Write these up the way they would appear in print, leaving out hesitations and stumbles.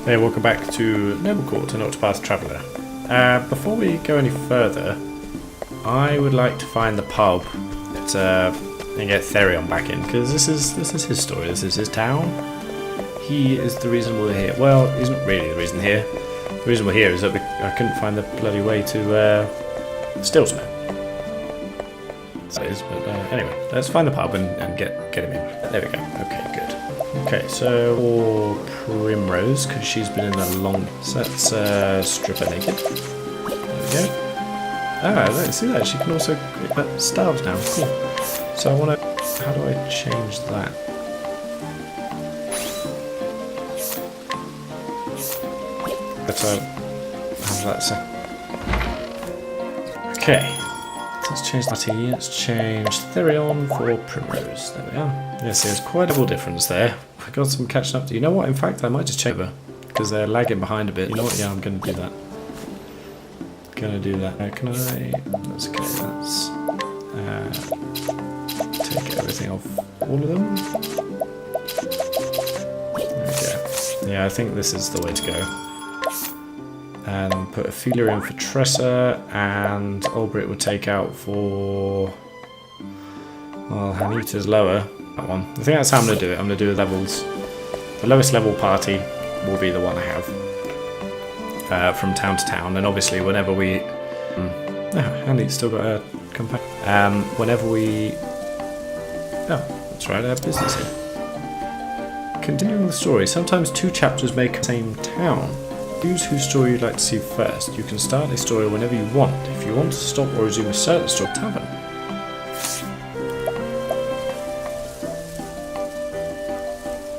Hey, welcome back to Noble Court and Octopath Traveller. Before we go any further, I would like to find the pub and get Therion back in, because this is his story. This is his town. He is the reason we're here. Well, he's not really the reason here. The reason we're here is that I couldn't find the bloody way to Stillsmith. So it is, but anyway, let's find the pub and get him in. There we go. Okay, good. Okay, so Primrose, because she's been in the long. So let's strip her naked. There we go. Ah, let's see that she can also equip staves now. Cool. So I want to. How do I change that? Let's have that second. Okay. Let's change that. Let's change Therion for Primrose. There we are. Yes, there's quite a little difference there. I got some catching up to. You know what? In fact, I might just check over because they're lagging behind a bit. You know what? Yeah, I'm going to do that. Can I? That's okay. Let's take everything off all of them. Okay. Yeah, I think this is the way to go. And put Ophelia in for Tressa, and Olbrit would take out for. Well, Hanita's lower. That one. I think that's how I'm going to do it. I'm going to do the levels. The lowest level party will be the one I have from town to town, and obviously whenever we. Hanita's still got a companion. Whenever we. Oh, that's right. I have business here. Continuing the story. Sometimes two chapters make the same town. Choose whose story you'd like to see first. You can start a story whenever you want. If you want to stop or resume a certain story, tavern.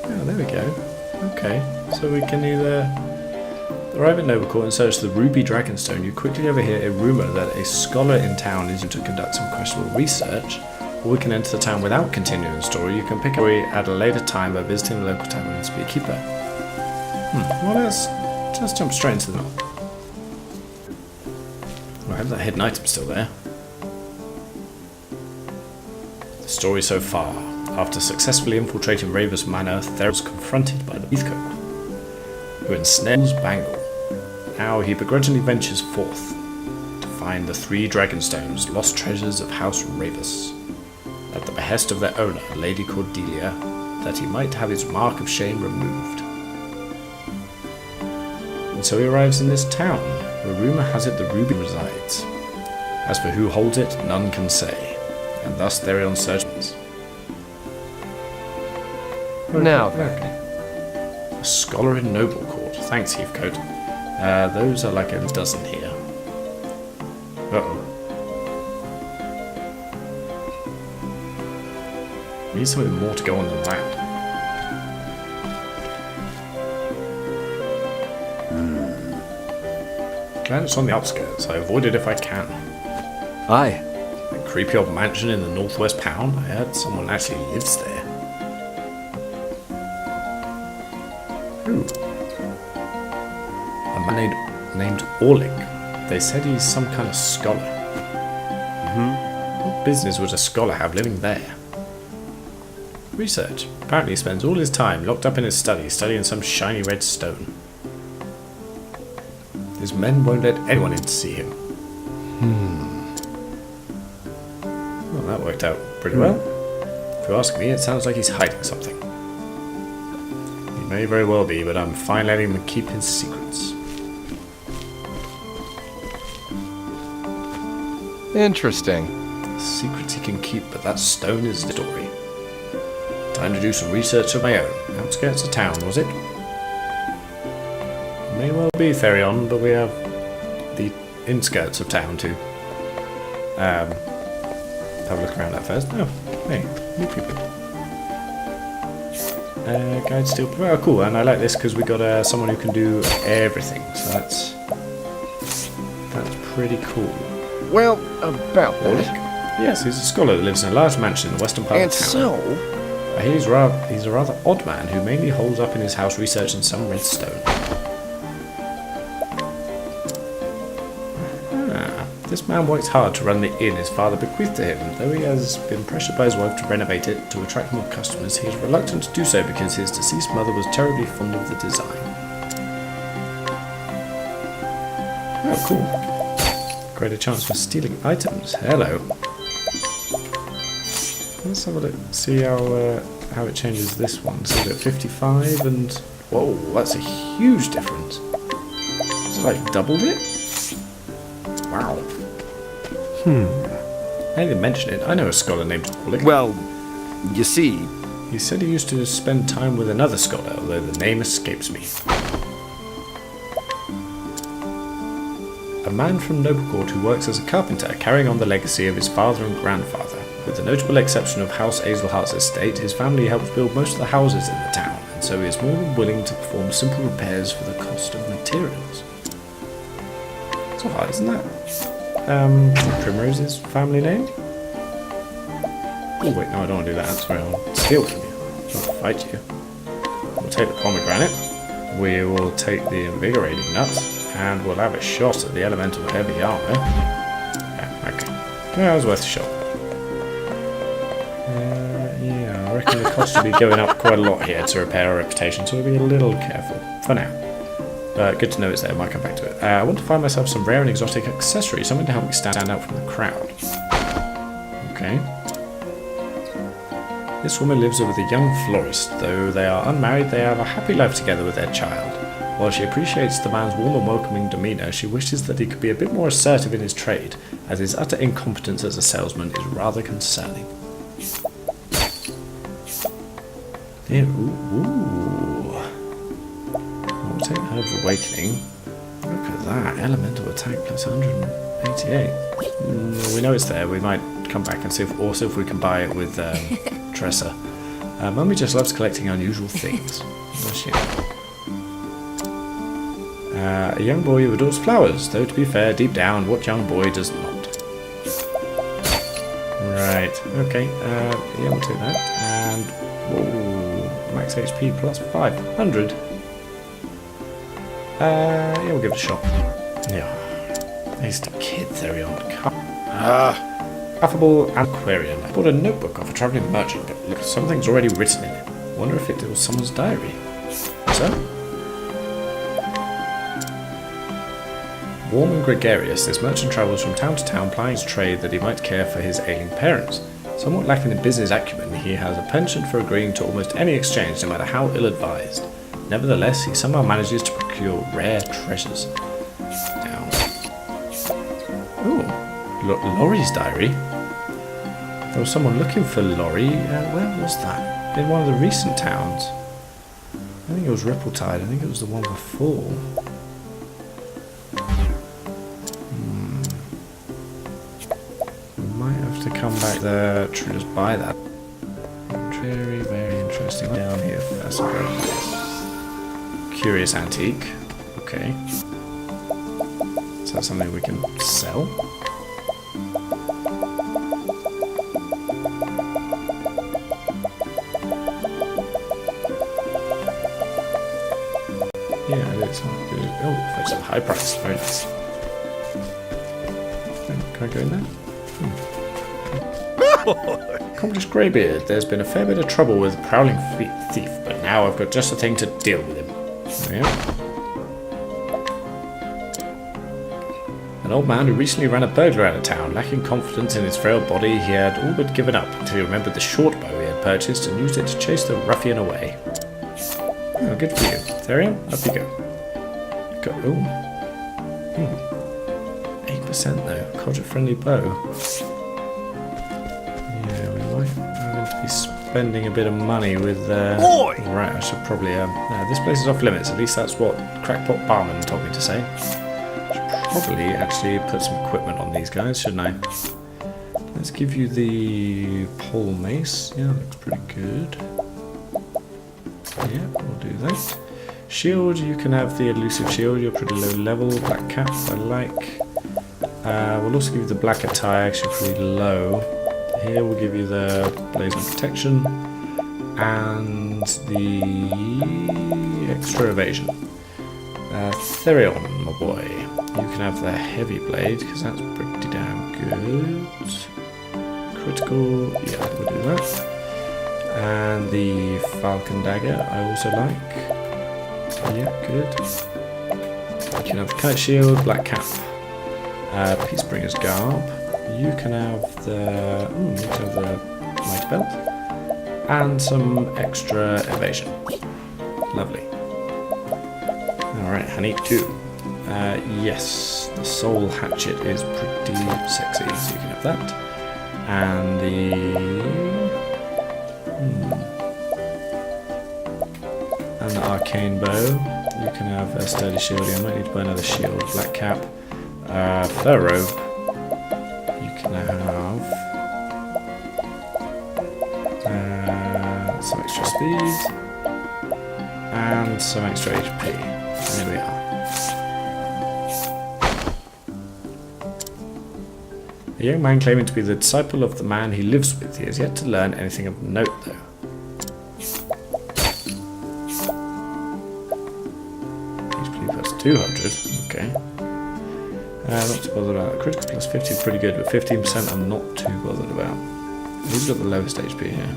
Oh, there we go. Okay, so we can either arrive at Noble Court and search the Ruby Dragonstone. You quickly overhear a rumour that a scholar in town is to conduct some questionable research, or we can enter the town without continuing the story. You can pick a story at a later time by visiting the local tavern and speak keeper. Well, let's jump straight into the novel. I hope that hidden item's still there. The story so far. After successfully infiltrating Raver's Manor, Therion was confronted by the Heathcote, who ensnares Bangle. Now he begrudgingly ventures forth to find the 3 Dragonstones, lost treasures of House Ravus, at the behest of their owner, Lady Cordelia, that he might have his mark of shame removed. And so he arrives in this town, where rumour has it the Ruby resides. As for who holds it, none can say, and thus Therion searches. Now then. A scholar in Noble Court. Thanks, Heathcote. Those are like a dozen here. Uh-oh. We need something more to go on than that. Glad it's on the outskirts. I avoid it if I can. Aye. A creepy old mansion in the northwest pound. I heard someone actually lives there. Who? A man named Orlick. They said he's some kind of scholar. What business would a scholar have living there? Research. Apparently he spends all his time locked up in his study, studying some shiny red stone. His men won't let anyone in to see him. Well, that worked out pretty well. If you ask me, it sounds like he's hiding something. He may very well be, but I'm fine letting him keep his secrets. Interesting. Secrets he can keep, but that stone is the story. Time to do some research of my own. Outskirts of town, was it? May well be Therion, but we have the inskirts of town to have a look around at first. Oh, hey, new people. Guide steel. Oh, cool, and I like this because we got someone who can do everything, so that's pretty cool. Well, about that. Yes, he's a scholar that lives in a large mansion in the western part of town. And so, I hear he's a rather odd man who mainly holds up in his house researching some red stone. This man works hard to run the inn his father bequeathed to him. Though he has been pressured by his wife to renovate it to attract more customers, he is reluctant to do so because his deceased mother was terribly fond of the design. Oh, cool. Greater chance for stealing items. Hello. Let's have a look. See how it changes this one. So we're at 55 and... Whoa, that's a huge difference. It's like doubled it? Wow. I didn't even mention it. I know a scholar named Orlick. Well, you see... He said he used to spend time with another scholar, although the name escapes me. A man from noble court who works as a carpenter, carrying on the legacy of his father and grandfather. With the notable exception of House Azelhart's estate, his family helps build most of the houses in the town, and so he is more than willing to perform simple repairs for the cost of materials. It's alright, isn't that? Primrose's family name? Oh wait, no, I don't want to do that. Sorry, I'll steal from you. I'll fight you. We'll take the pomegranate. We will take the invigorating nuts. And we'll have a shot at the elemental heavy armor. Yeah, okay. Yeah, that was worth a shot. Yeah, I reckon the cost will be going up quite a lot here to repair our reputation, so we'll be a little careful. For now. Good to know it's there, I might come back to it. I want to find myself some rare and exotic accessories, something to help me stand out from the crowd. Okay. This woman lives with a young florist. Though they are unmarried, they have a happy life together with their child. While she appreciates the man's warm and welcoming demeanour, she wishes that he could be a bit more assertive in his trade, as his utter incompetence as a salesman is rather concerning. Yeah, ooh. We'll take Herb of Awakening. Look at that, elemental attack plus 188. We know it's there, we might come back and see if we can buy it with Tressa. Mummy just loves collecting unusual things. Does she? A young boy who adores flowers, though to be fair, deep down, what young boy does not? Right, okay, yeah, we'll take that. And, whoa, max HP plus 500. Yeah, we'll give it a shot. Yeah, he's the kid, Therion. Affable Antiquarian. I bought a notebook off a travelling merchant, but look, something's already written in it. Wonder if it was someone's diary. So? Warm and gregarious, this merchant travels from town to town plying his trade that he might care for his ailing parents. Somewhat lacking in business acumen, he has a penchant for agreeing to almost any exchange, no matter how ill-advised. Nevertheless, he somehow manages to procure rare treasures. Now, ooh, Laurie's diary. There was someone looking for Laurie. Where was that? In one of the recent towns. I think it was Rippletide. I think it was the one before. To come back there to just buy that. Very, very interesting. Down here first. Curious antique. Okay. Is that something we can sell? Yeah, it is. Oh, fetch a high price. Very nice. Can I go in there? Accomplished Greybeard, there's been a fair bit of trouble with a prowling thief, but now I've got just the thing to deal with him. There we are. An old man who recently ran a burglar out of town. Lacking confidence in his frail body, he had all but given up until he remembered the short bow he had purchased and used it to chase the ruffian away. Oh, good for you. Therion, up you go. Ooh. 8% though. Codger-friendly bow. Be spending a bit of money with right, I should probably this place is off limits, at least that's what Crackpot Barman told me to say. Should probably actually put some equipment on these guys, shouldn't I? Let's give you the pole mace. Yeah, looks pretty good. Yeah, we'll do that. Shield, you can have the elusive shield, you're pretty low level. Black cap, I like. We'll also give you the black attire, actually pretty low. Here we'll give you the Blazing Protection and the extra evasion. Therion, my boy, you can have the heavy blade because that's pretty damn good. Critical, yeah, we'll do that. And the Falcon Dagger I also like. Yeah, good. can have the kite shield, black cap, Peacebringer's garb. You can have the mighty belt, and some extra evasion. Lovely. All right, I need 2. Yes, the soul hatchet is pretty sexy, so you can have that. And the arcane bow. You can have a sturdy shield. I might need to buy another shield. Black cap, fur robe. You can have some extra speed and some extra HP. There we are. A young man claiming to be the disciple of the man he lives with. He has yet to learn anything of note, though. HP plus 200. Okay. Not too bothered about. Critical plus 50 is pretty good, but 15% I'm not too bothered about. Who's got the lowest HP here?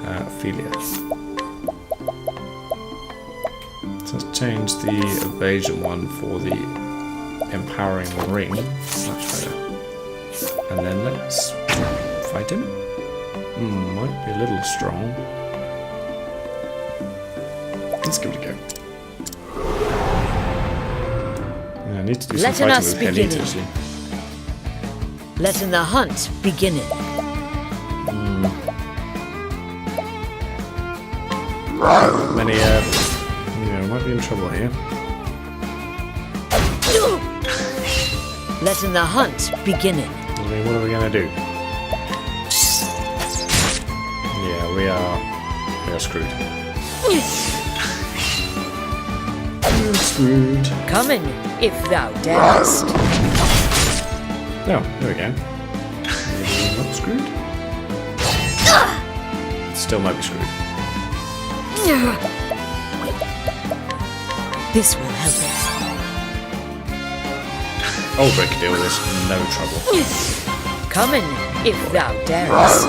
Ophelia. So let's change the evasion one for the empowering ring. Much better. And then let's fight him. Might be a little strong. Let's give it a go. Yeah, I need to do some fighting with Helene, actually. Letting the hunt begin. Many, might be in trouble here. Letting the hunt begin. I mean, what are we going to do? Yeah, we are screwed. We're screwed. Coming, if thou darest. No, there we go. Maybe not screwed? Still might be screwed. This will help us. Old Rick deal with this, no trouble. Coming, if thou darest.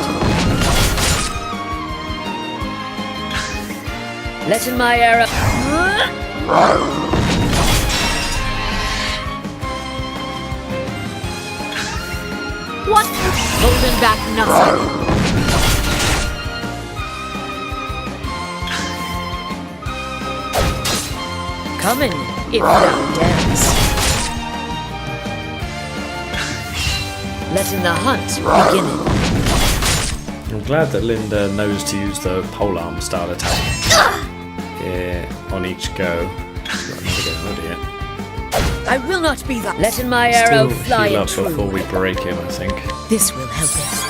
Letting my arrow. What? Holding back nothing. Coming, if thou darest. Letting the hunt begin. I'm glad that Linda knows to use the polearm style attack on each go. I will not be that. Letting my arrow fly heal in up true. before we break him, I think. This will help us.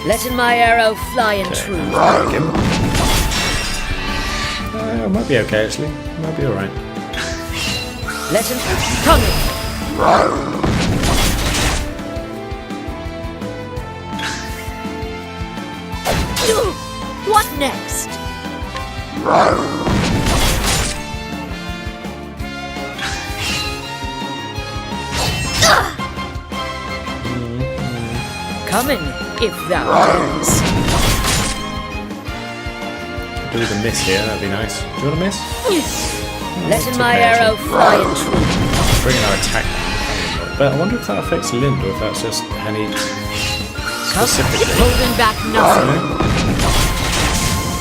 Letting my arrow fly in true. Break him. Might be okay, actually. Might be alright. Let him coming. What next? Coming, if thou darest. Do the miss here, that'd be nice. Do you want to miss? Letting my arrow fly in true. Bringing our attack down. But I wonder if that affects Lind or if that's just Henny specifically. Holding back nothing.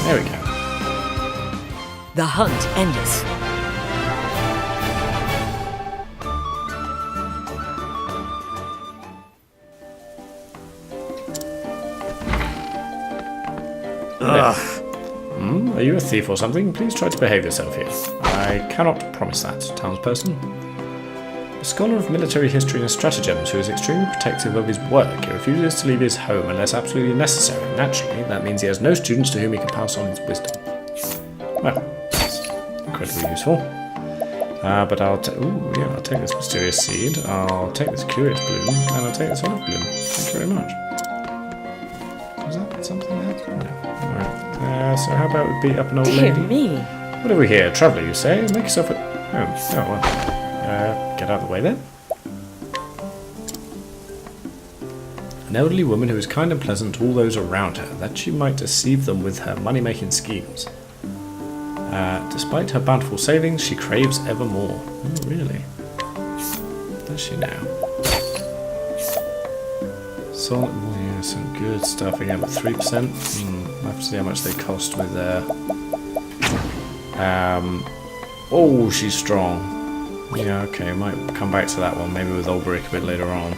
There we go. The hunt endeth. Are you a thief or something? Please try to behave yourself here. I cannot promise that, townsperson. A scholar of military history and stratagems who is extremely protective of his work, he refuses to leave his home unless absolutely necessary. Naturally, that means he has no students to whom he can pass on his wisdom. Well, that's incredibly useful. But I'll take this mysterious seed, I'll take this curious bloom, and I'll take this olive bloom. Thank you very much. Was that something there? No. Alright. So how about we beat up an old Dear lady? me. What are we here? Traveller, you say? Make yourself at home. Oh, well. Get out of the way then. an elderly woman who is kind and pleasant to all those around her, that she might deceive them with her money-making schemes. Despite her bountiful savings, she craves ever more. Oh, really? Does she now? So, yeah, some good stuff again, but 3%. I'll have to see how much they cost with oh, she's strong. Yeah, okay, might come back to that one, maybe with Ulbrich a bit later on.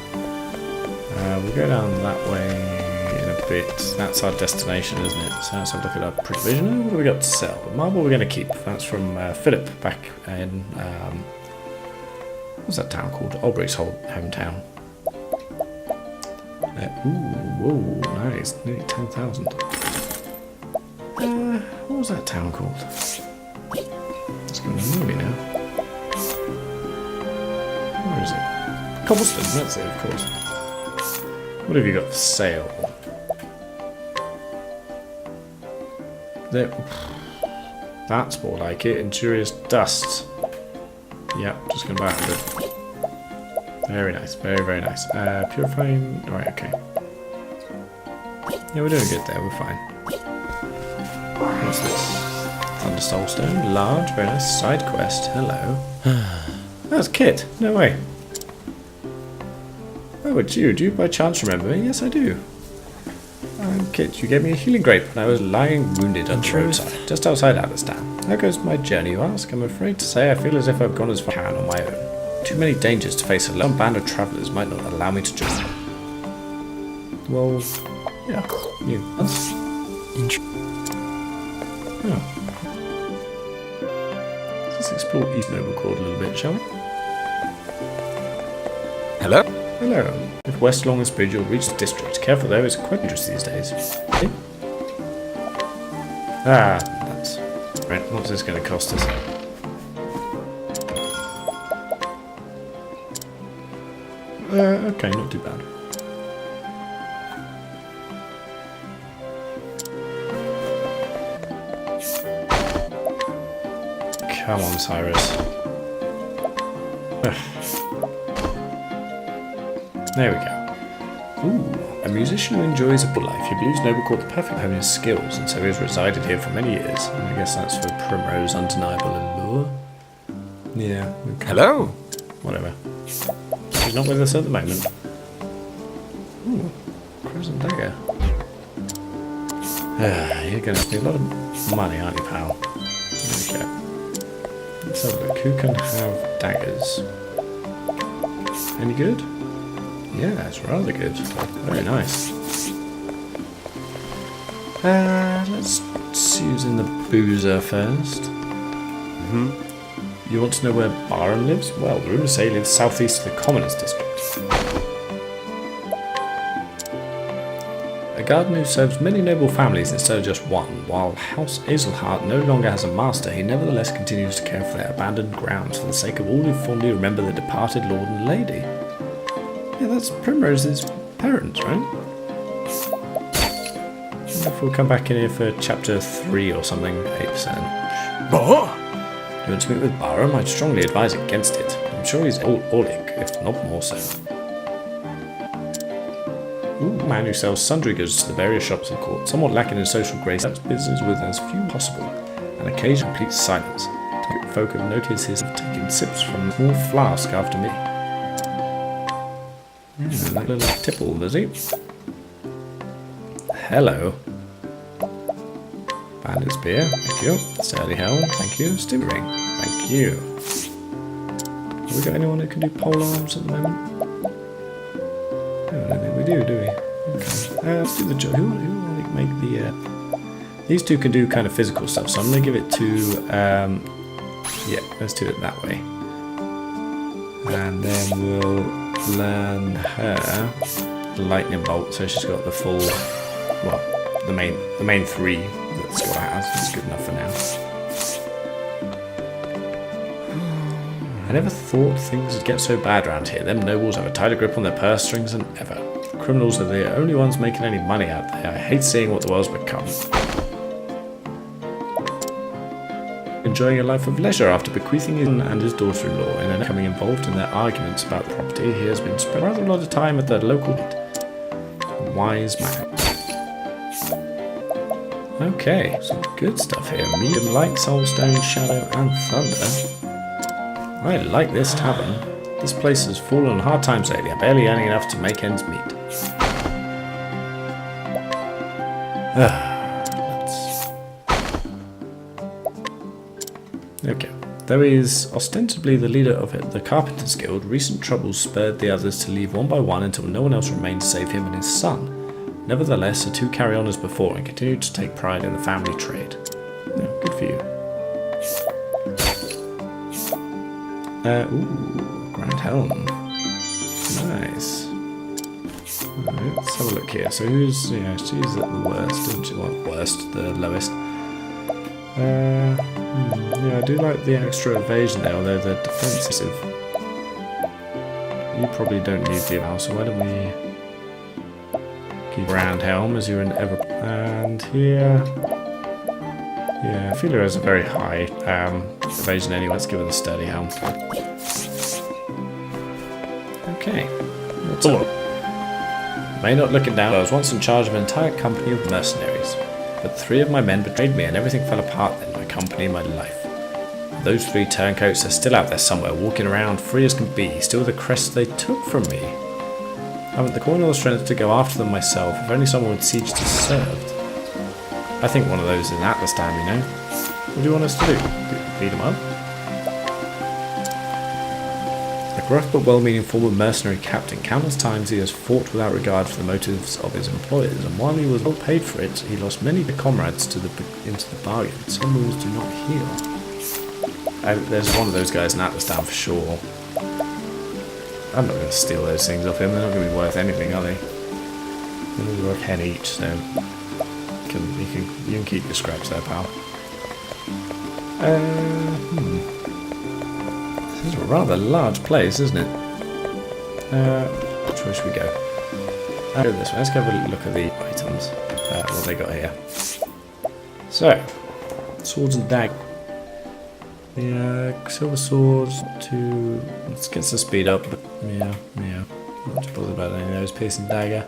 We'll go down that way in a bit. That's our destination, isn't it? So let's have a look at our provision. What have we got to sell? The marble we're going to keep. That's from Philip back in... what's that town called? Ulbrich's hometown. Ooh, whoa, nice. Nearly 10,000. What was that town called? It's going to annoy me now. Where is it? Cobblestone, that's it, of course. What have you got for sale? There. That's more like it. Injurious dust. Yep, just going to buy 100. Very nice, very, very nice. Purifying. Right, okay. Yeah, we're doing good there, we're fine. What's this? Thunder Soulstone. Large, very nice. Side quest. Hello. That's Kit. No way. Oh, it's you. Do you by chance remember me? Yes, I do. I'm Kit. You gave me a healing grape when I was lying wounded on the roadside, just outside Alistair. How goes my journey, you ask? I'm afraid to say I feel as if I've gone as far as I can on my own. Too many dangers to face. A lone band of travellers might not allow me to join. Well, yeah. You. That's oh. Let's explore East Noble Court a little bit, shall we? Hello? Hello. If West Longest Bridge, you'll reach the district. Careful though, it's quite dangerous these days. Okay. Ah, that's... Right, what's this going to cost us? Okay, not too bad. Come on, Cyrus. There we go. Ooh, a musician who enjoys a good life. He believes Noble Court the perfect home in his skills, and so he has resided here for many years. And I guess that's for Primrose undeniable allure. Yeah. Okay. Hello? Whatever. She's not with us at the moment. Ooh, Crimson Dagger. You're going to need a lot of money, aren't you, pal? There we go. Let's have a look. Who can have daggers? Any good? Yeah, it's rather good. Very nice. Let's use in the boozer first. You want to know where Baron lives? Well, the rumours say he lives southeast of the Commoners District. A garden who serves many noble families instead of just one. While House Azelhart no longer has a master, he nevertheless continues to care for their abandoned grounds for the sake of all who fondly remember the departed lord and lady. Yeah, that's Primrose's parents, right? I wonder if we'll come back in here for chapter 3 or something, 8%. Bah! You want to meet with Barham? I'd strongly advise against it. I'm sure he's Orlick, if not more so. Ooh, a man who sells sundry goods to the various shops in court, somewhat lacking in social grace, does business with as few possible, and occasionally complete silence. Folk have noticed his taking sips from a small flask after me. Like a little tipple, does he? Hello. Bandit Spear, thank you. Sturdy Helm, thank you. Stim Ring, thank you. Have we got anyone who can do pole arms at the moment? I don't think we do we? Okay. Let's do the job. Who will make the... These two can do kind of physical stuff, so I'm going to give it to... yeah, let's do it that way. And then we'll learn her the lightning bolt, so she's got the full... Well, the main 3 that Scott has. It's good enough for now. I never thought things would get so bad around here. Them nobles have a tighter grip on their purse strings than ever. Criminals are the only ones making any money out there. I hate seeing what the world's become. Enjoying a life of leisure after bequeathing his son and his daughter-in-law and then becoming involved in their arguments about property, he has been spending rather a lot of time at the local... wise man. Okay, some good stuff here. Medium light, soulstone, shadow, and thunder. I like this tavern. This place has fallen on hard times lately. I'm barely earning enough to make ends meet. Okay. Though he is ostensibly the leader of the Carpenters Guild, recent troubles spurred the others to leave one by one until no one else remained to save him and his son. Nevertheless, the two carry on as before and continue to take pride in the family trade. Yeah, good for you. Ooh, Grand Helm. Nice. Right, let's have a look here. So who's, yeah, she's at the worst, isn't she? Well, worst, the lowest. Yeah, I do like the extra evasion there, although the defensive. You probably don't need the amount, so why don't we keep Round Helm as you're in ever. And here. Yeah, Ophelia has a very high evasion anyway. Let's give her the Sturdy Helm. Okay. What's up? May not looking down, I was once in charge of an entire company of mercenaries. But 3 of my men betrayed me and everything fell apart then, my company, my life. Those 3 turncoats are still out there somewhere, walking around free as can be, still the crest they took from me. I haven't the coin or the strength to go after them myself, if only someone would siege to serve. I think one of those is an Atlas Dam, you know. What do you want us to do? Beat them up? A gruff but well-meaning former mercenary captain, countless times he has fought without regard for the motives of his employers, and while he was well paid for it, he lost many comrades into the bargain. Some wounds do not heal. There's one of those guys in Atlas Dam for sure. I'm not going to steal those things off him, they're not going to be worth anything, are they? They're only worth 10 each, so you can keep your scraps there, pal. This is a rather large place, isn't it? Which way should we go? Go this way. Let's go have a look at the items. What they got here. So, swords and daggers. Yeah, silver swords to... Let's get some speed up. Yeah. Not too bothered about any of those. Piercing dagger.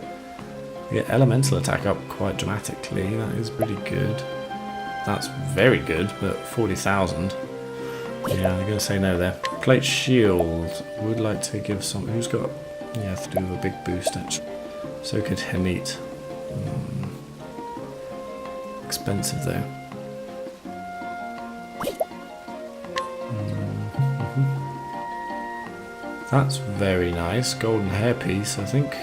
We get elemental attack up quite dramatically. That is pretty good. That's very good, but 40,000. Yeah, I'm going to say no there. Plate shield. Would like to give some... Who's got... Yeah, to do with a big boost, actually. So could Henit. Expensive, though. That's very nice. Golden hairpiece, I think.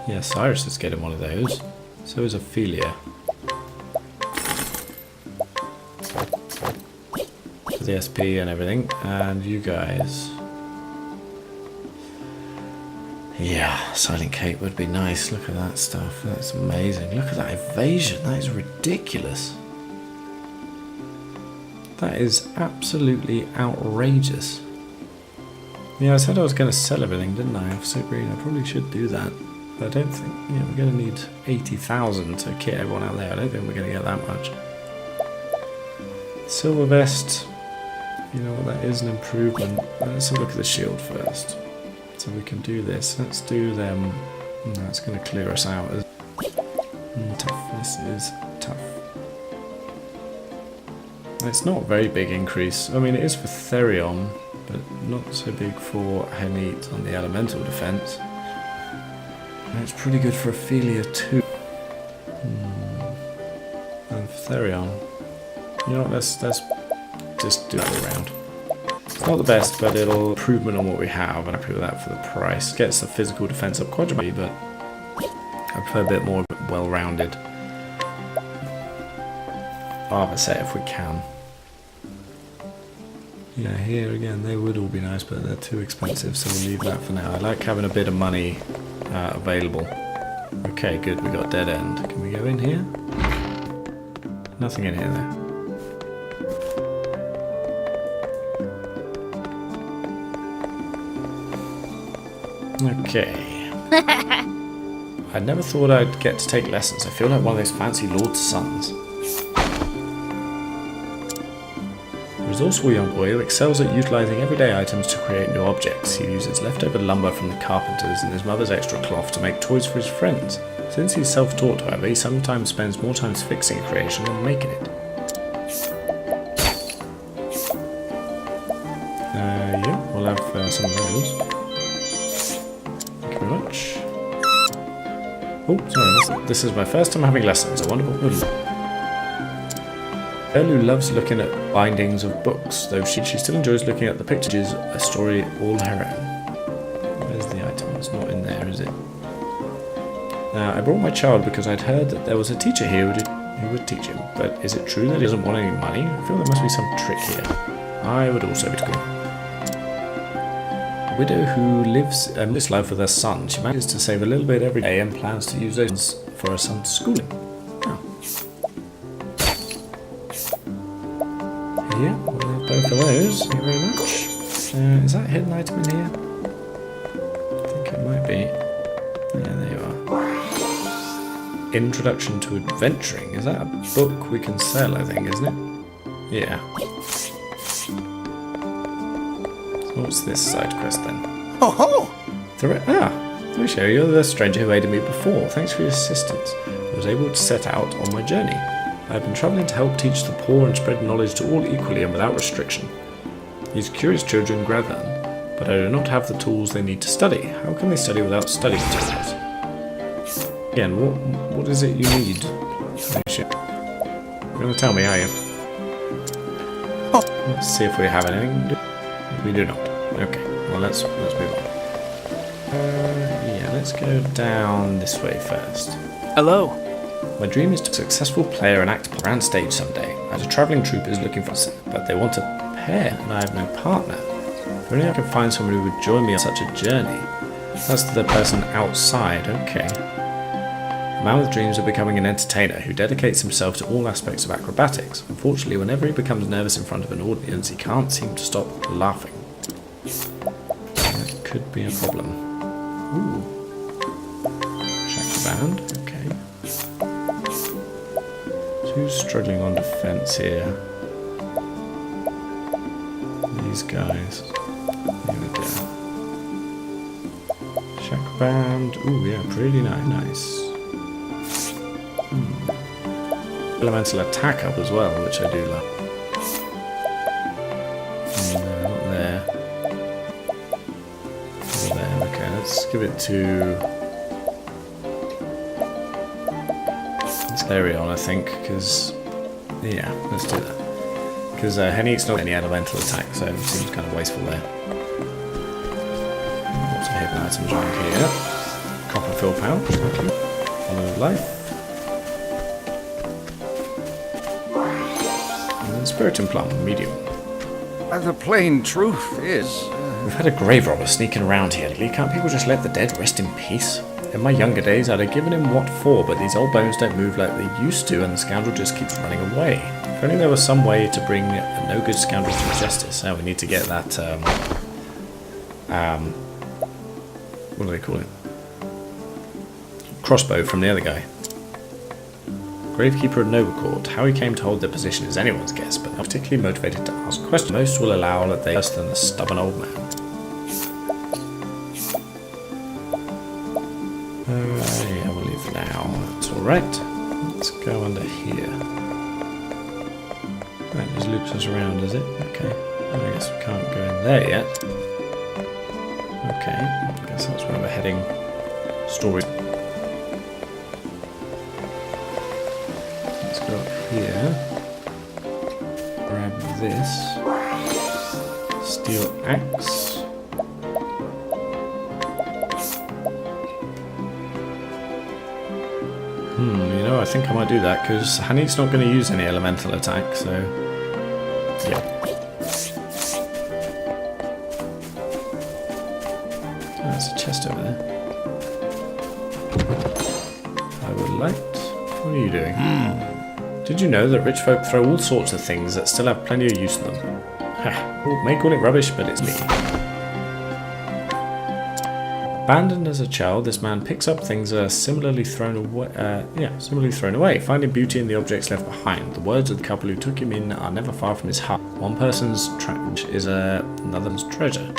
Yeah, Cyrus is getting one of those. So is Ophelia. For the SP and everything. And you guys. Yeah, Silent Cape would be nice. Look at that stuff. That's amazing. Look at that evasion. That is ridiculous. That is absolutely outrageous. Yeah, I said I was going to sell everything, didn't I? I'm so green. I probably should do that. But I don't think... Yeah, we're going to need 80,000 to kit everyone out there. I don't think we're going to get that much. Silver vest. You know what, that is an improvement. Let's have a look at the shield first. So we can do this. Let's do them. That's going to clear us out. Toughness is tough. It's not a very big increase. I mean, it is for Therion, but not so big for Henit on the elemental defense. And it's pretty good for Ophelia too. And for Therion. You know what, let's just do that around. It's not the best, but it'll improvement on what we have, and I'm happy with that for the price. Gets the physical defense up quite dramatically, but I prefer a bit more well-rounded armor set if we can. Yeah, here again, they would all be nice, but they're too expensive, so we'll leave that for now. I like having a bit of money available. Okay, good, we got a dead end. Can we go in here? Nothing in here, though. Okay. I never thought I'd get to take lessons. I feel like one of those fancy lord's sons. Or is resourceful young boy who excels at utilising everyday items to create new objects. He uses leftover lumber from the carpenters and his mother's extra cloth to make toys for his friends. Since he's self-taught, however, he sometimes spends more time fixing a creation than making it. Yeah, we'll have some of those. Thank you very much. Oh, sorry, this is my first time having lessons. A wonderful girl who loves looking at bindings of books, though she still enjoys looking at the pictures, a story all her own. Where's the item? It's not in there, is it? I brought my child because I'd heard that there was a teacher here who would teach him, but is it true that he doesn't want any money? I feel there must be some trick here. I would also be to go. A widow who lives this life with her son. She manages to save a little bit every day and plans to use those for her son's schooling. Oh. Yeah, we'll have both of those. Thank you very much. Is that a hidden item in here? I think it might be. Yeah, there you are. Introduction to Adventuring. Is that a book we can sell, I think, isn't it? Yeah. What's this side quest then? Ho ho! Therion, you're the stranger who aided me before. Thanks for your assistance. I was able to set out on my journey. I have been travelling to help teach the poor and spread knowledge to all equally and without restriction. These curious children gather, but I do not have the tools they need to study. How can they study without study materials? Again, what is it you need? You're going to tell me, are you? Let's see if we have anything. We do not. Okay, well let's move on. Yeah, let's go down this way first. Hello. My dream is to be a successful player and act on a grand stage someday. As a travelling troupe is looking for us, but they want a pair, and I have no partner. If only I could find someone who would join me on such a journey. That's the person outside, okay. A man with dreams of becoming an entertainer who dedicates himself to all aspects of acrobatics. Unfortunately, whenever he becomes nervous in front of an audience, he can't seem to stop laughing. That could be a problem. Ooh. Check the band, okay. Who's struggling on defense here? These guys. Here we go. Check band. Ooh, yeah, pretty nice. Elemental attack up as well, which I do love. No, not there. Not there. Okay, let's give it to Therion, I think, because yeah, let's do that. Because Henny's not any elemental attack, so it seems kind of wasteful there. Lots of hidden items around here. Copper fill pouch, thank you. Follow of life. Spirit and Plum, medium. The plain truth is... We've had a grave robber sneaking around here lately. Can't people just let the dead rest in peace? In my younger days, I'd have given him what for, but these old bones don't move like they used to, and the scoundrel just keeps running away. If only there was some way to bring a no-good scoundrel to justice. Now we need to get that, what do they call it? Crossbow from the other guy. Gravekeeper of Noble how he came to hold their position is anyone's guess, but not particularly motivated to ask questions. Most will allow that they are worse than a stubborn old man. Yeah, we'll leave now. That's alright. Let's go under here. That just loops us around, does it? Okay. I guess we can't go in there yet. Okay, I guess that's where we're heading. Story. Go up here, grab this, steel axe, you know, I think I might do that because Honey's not going to use any elemental attack, so yeah. Oh, there's a chest over there. I would like. What are you doing? Did you know that rich folk throw all sorts of things that still have plenty of use in them? Ha! May call it rubbish, but it's me. Abandoned as a child, this man picks up things that are similarly thrown away, finding beauty in the objects left behind. The words of the couple who took him in are never far from his heart. One person's trash is another's treasure.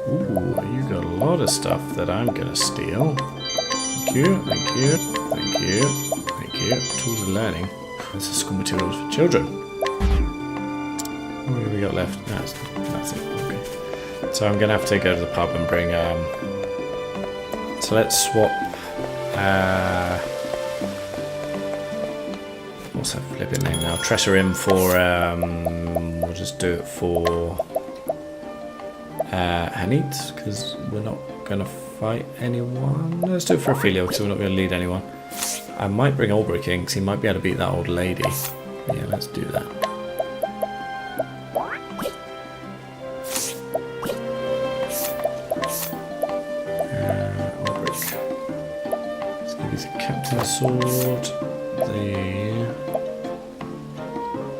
Ooh, you got a lot of stuff that I'm gonna steal. Thank you, thank you, thank you, thank you. Tools of learning. This is school materials for children. What have we got left? No, it's nothing. Okay. So I'm gonna have to go to the pub and bring. So let's swap. What's that flipping name now? Tressor for. We'll just do it for. Hanit, because we're not gonna fight anyone. Let's do it for Ophelia, because we're not gonna lead anyone. I might bring Aubrey in, because he might be able to beat that old lady. Yeah, let's do that. Sword, the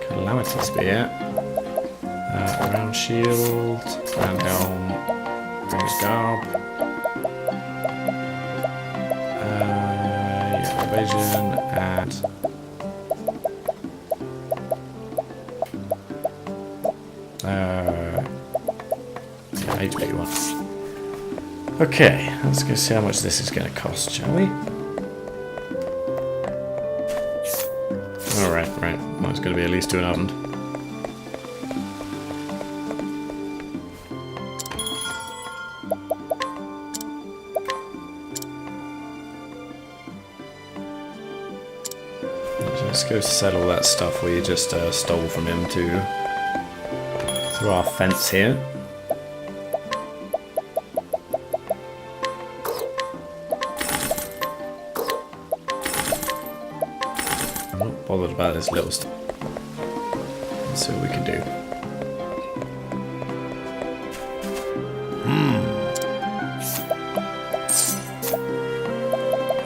Calamity Spear, round shield, round helm, Bring's Garb, yeah, evasion, and yeah, HP one. Okay, let's go see how much this is going to cost, shall we? Right. Well, it's going to be at least 2,000. Let's go sell all that stuff we just stole from him through our fence here. Bothered about this little stuff. Let's see what we can do.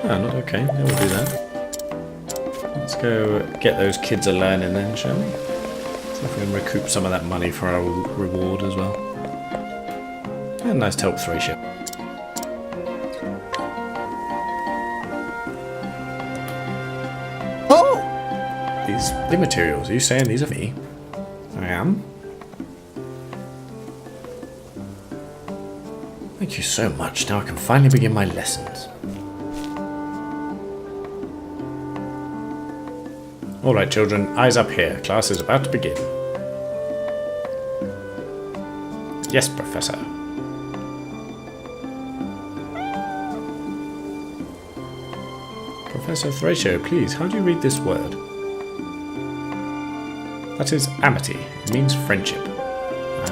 Ah, not okay. Yeah, we'll do that. Let's go get those kids a learning then, shall we? See if we can recoup some of that money for our reward as well. And nice to help Therion. The materials. Are you saying these are me? I am. Thank you so much. Now I can finally begin my lessons. Alright children, eyes up here. Class is about to begin. Yes, Professor. Professor Therion, please, how do you read this word? That is amity. It means friendship.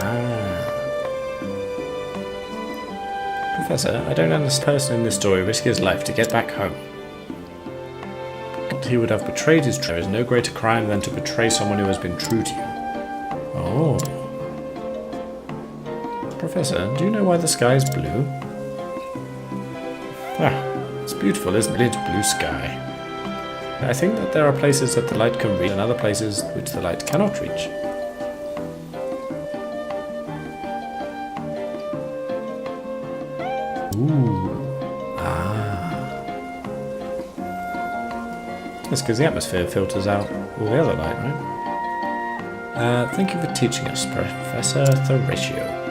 Ah. Professor, I don't understand. The person in this story risk his life to get back home. He would have betrayed his trust. There is no greater crime than to betray someone who has been true to you. Oh. Professor, do you know why the sky is blue? Ah, it's beautiful, isn't it? Brilliant blue sky. I think that there are places that the light can reach and other places which the light cannot reach. Ooh. Ah. That's because the atmosphere filters out all the other light, right? Thank you for teaching us, Professor Therion.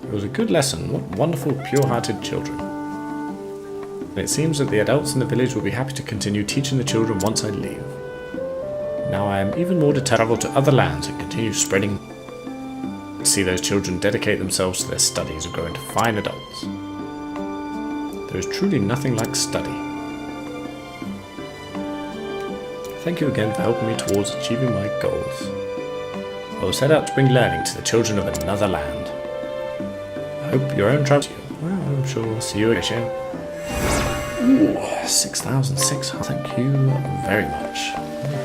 It was a good lesson. What wonderful, pure-hearted children. And it seems that the adults in the village will be happy to continue teaching the children once I leave. Now I am even more determined to travel to other lands and continue spreading. See those children dedicate themselves to their studies and grow into fine adults. There is truly nothing like study. Thank you again for helping me towards achieving my goals. I will set out to bring learning to the children of another land. I hope your own travels. Well, I'm sure we'll see you again. Ooh, 6,600. Thank you very much.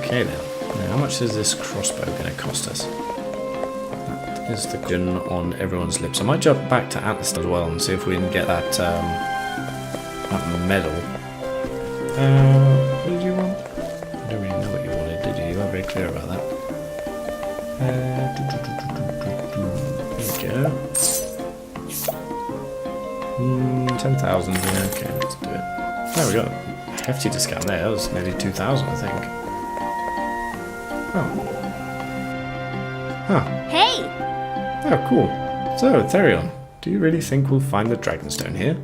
Okay then. Now, how much is this crossbow going to cost us? That is the question on everyone's lips. I might jump back to Atlas as well and see if we can get that, that medal. What did you want? I don't really know what you wanted, did you? You weren't very clear about that. There we go. 10,000, yeah, okay, let's do it. There we go. Hefty discount there, that was nearly 2,000, I think. Oh. Huh. Hey! Oh, cool. So, Therion, do you really think we'll find the Dragonstone here?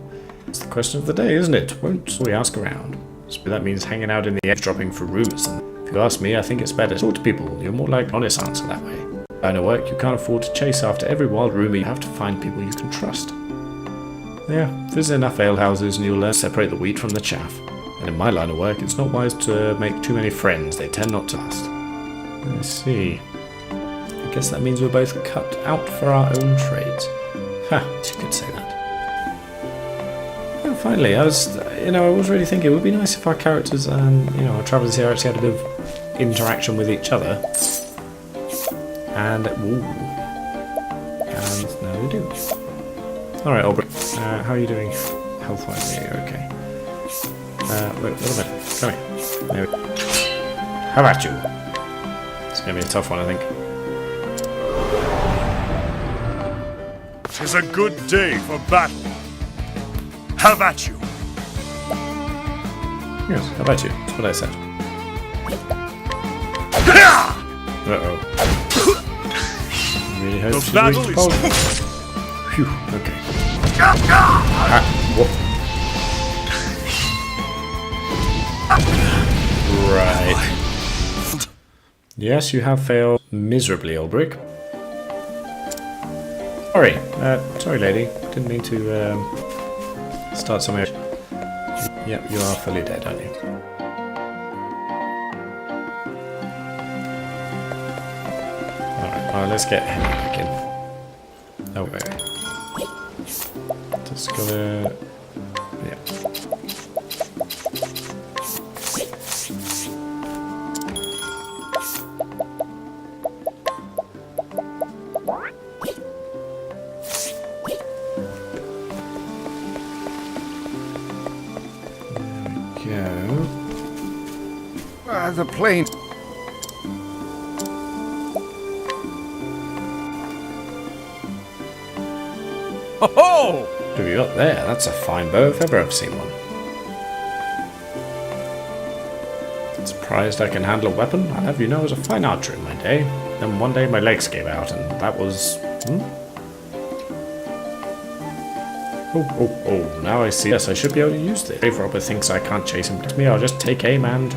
It's the question of the day, isn't it? Won't we ask around? So that means hanging out in the edge, dropping for rumors. And if you ask me, I think it's better to talk to people. You're more like an honest answer that way. I know work, you can't afford to chase after every wild rumor. You have to find people you can trust. Yeah, visit enough alehouses and you'll learn to separate the wheat from the chaff. And in my line of work, it's not wise to make too many friends. They tend not to last. I see. I guess that means we're both cut out for our own trades. Ha, you could say that. Well, finally, I was really thinking it would be nice if our characters and, our travellers here actually had a bit of interaction with each other. And, ooh. And now we do. Alright, Albrecht, how are you doing health-wise? Yeah, you're okay. Wait, a little bit. Come here. There we go. How about you? It's going to be a tough one, I think. 'Tis a good day for battle. Have at you. Yes, how about you? That's what I said. Uh-oh. Really hope The to battle reach is... Phew, okay. What? Right. Yes, you have failed miserably, Ulbrich. Sorry, lady. Didn't mean to start somewhere. Yep, you are fully dead, aren't you? Alright, well, let's get Henry back in. Oh, wait. Just gotta... Yeah. The plane. Ho-ho! What have you got there? That's a fine bow if ever I've seen one. Surprised I can handle a weapon. I have, I was a fine archer in my day. Then one day my legs gave out and that was... Oh, now I see. Yes, I should be able to use this. If robber thinks I can't chase him to me, I'll just take aim and...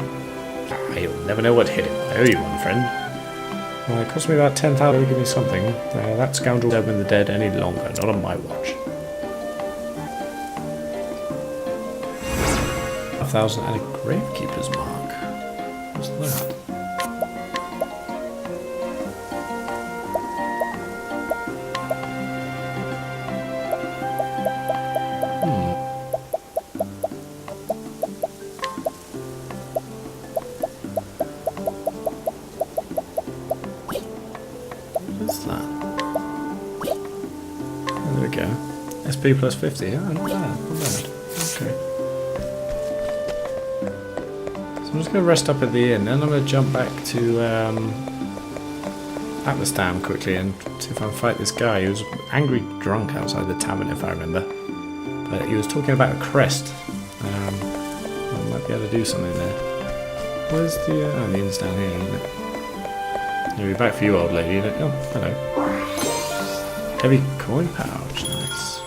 He'll never know what hit him. I owe you one, friend. Well, it cost me about 10,000 to give me something. That scoundrel won't in the dead any longer, not on my watch. 1,000 and a gravekeeper's mark. What's that? There we go. SP plus 50. Oh, not bad. Not bad. Okay. So I'm just going to rest up at the inn, then I'm going to jump back to Atlasdam quickly and see if I can fight this guy. He was angry drunk outside the tavern, if I remember. But he was talking about a crest. I might be able to do something there. Where's the... oh, the inn's down here, isn't it? I'll be back for you, old lady. Oh, hello. Heavy coin pouch, nice.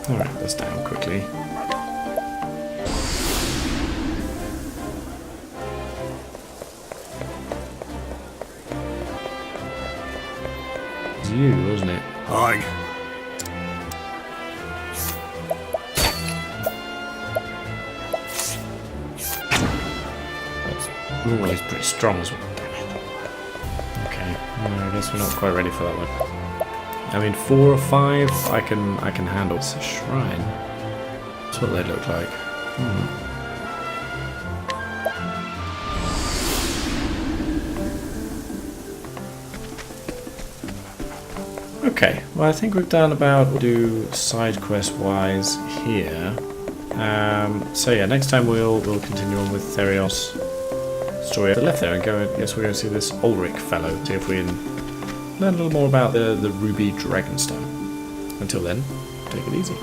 Alright, let's down quickly. It was you, wasn't it? Aye. Ooh, he's pretty strong as well. Damn it. Okay, well, I guess we're not quite ready for that one. I mean, 4 or 5 I can handle. It's a shrine. That's what they look like. Okay, well I think we've done about what we'll do side quest wise here. So yeah, next time we'll continue on with Therion's story. I left there and go. I guess we're going to see this Ulrich fellow, see if we can learn a little more about the Ruby Dragonstone. Until then, take it easy.